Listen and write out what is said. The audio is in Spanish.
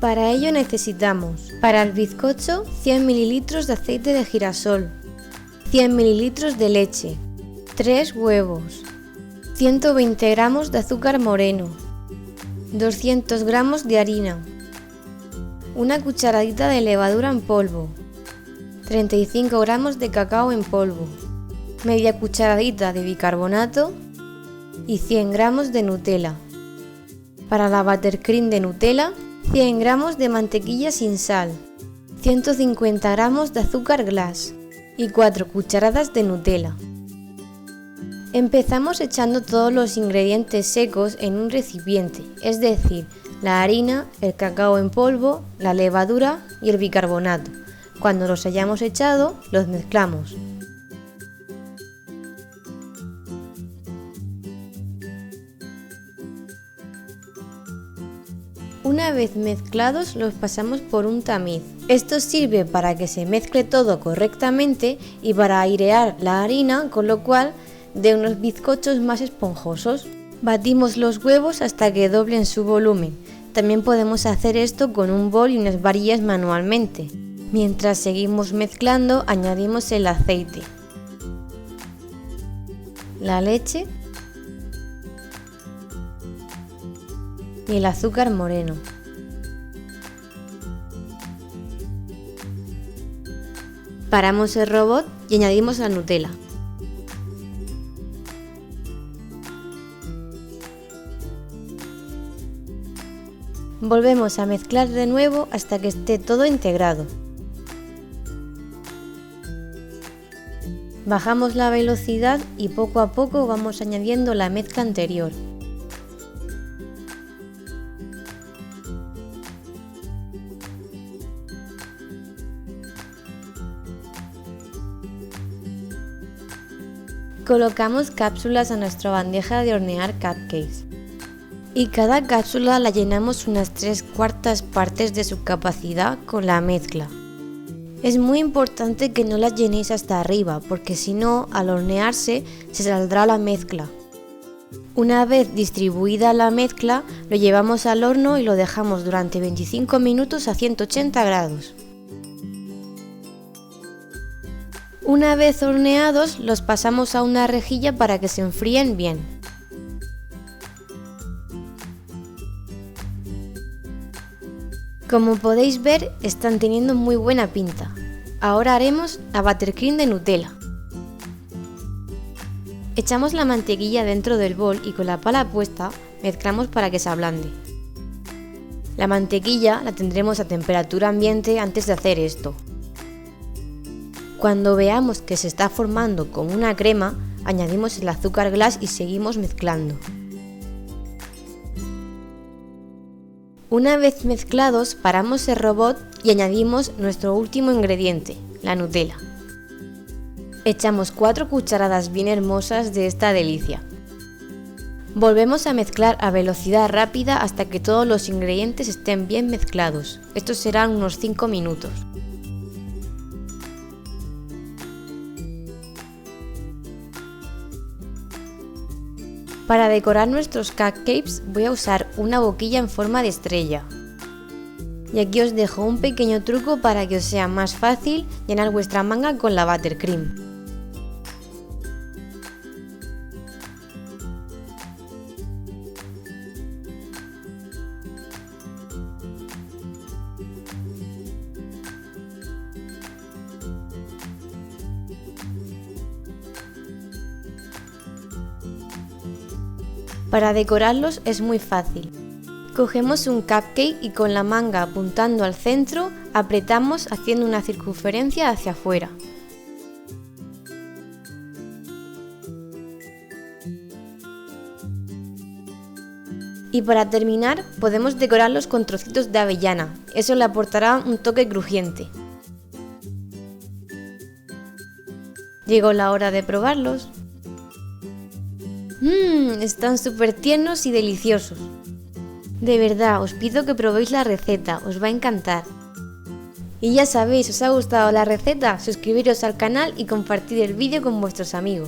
Para ello necesitamos, para el bizcocho, 100 ml de aceite de girasol, 100 ml de leche, 3 huevos, 120 gramos de azúcar moreno, 200 gramos de harina, una cucharadita de levadura en polvo, 35 gramos de cacao en polvo, media cucharadita de bicarbonato y 100 gramos de Nutella. Para la buttercream de Nutella, 100 gramos de mantequilla sin sal, 150 gramos de azúcar glass y 4 cucharadas de Nutella. Empezamos echando todos los ingredientes secos en un recipiente, es decir, la harina, el cacao en polvo, la levadura y el bicarbonato. Cuando los hayamos echado, los mezclamos. Una vez mezclados, los pasamos por un tamiz. Esto sirve para que se mezcle todo correctamente y para airear la harina, con lo cual dé unos bizcochos más esponjosos. Batimos los huevos hasta que doblen su volumen. También podemos hacer esto con un bol y unas varillas manualmente. Mientras seguimos mezclando, añadimos el aceite, la leche y el azúcar moreno. Paramos el robot y añadimos la Nutella. Volvemos a mezclar de nuevo hasta que esté todo integrado. Bajamos la velocidad y poco a poco vamos añadiendo la mezcla anterior. Colocamos cápsulas a nuestra bandeja de hornear cupcakes y cada cápsula la llenamos unas 3/4 partes de su capacidad con la mezcla. Es muy importante que no las llenéis hasta arriba porque si no, al hornearse se saldrá la mezcla. Una vez distribuida la mezcla, lo llevamos al horno y lo dejamos durante 25 minutos a 180 grados. Una vez horneados, los pasamos a una rejilla para que se enfríen bien. Como podéis ver, están teniendo muy buena pinta. Ahora haremos la buttercream de Nutella. Echamos la mantequilla dentro del bol y con la pala puesta mezclamos para que se ablande. La mantequilla la tendremos a temperatura ambiente antes de hacer esto. Cuando veamos que se está formando como una crema, añadimos el azúcar glass y seguimos mezclando. Una vez mezclados, paramos el robot y añadimos nuestro último ingrediente, la Nutella. Echamos 4 cucharadas bien hermosas de esta delicia. Volvemos a mezclar a velocidad rápida hasta que todos los ingredientes estén bien mezclados. Estos serán unos 5 minutos. Para decorar nuestros cupcakes voy a usar una boquilla en forma de estrella. Y aquí os dejo un pequeño truco para que os sea más fácil llenar vuestra manga con la buttercream. Para decorarlos es muy fácil. Cogemos un cupcake y con la manga apuntando al centro, apretamos haciendo una circunferencia hacia afuera. Y para terminar, podemos decorarlos con trocitos de avellana, eso le aportará un toque crujiente. Llegó la hora de probarlos. Están súper tiernos y deliciosos. De verdad, os pido que probéis la receta, os va a encantar. Y ya sabéis, ¿os ha gustado la receta? Suscribiros al canal y compartir el vídeo con vuestros amigos.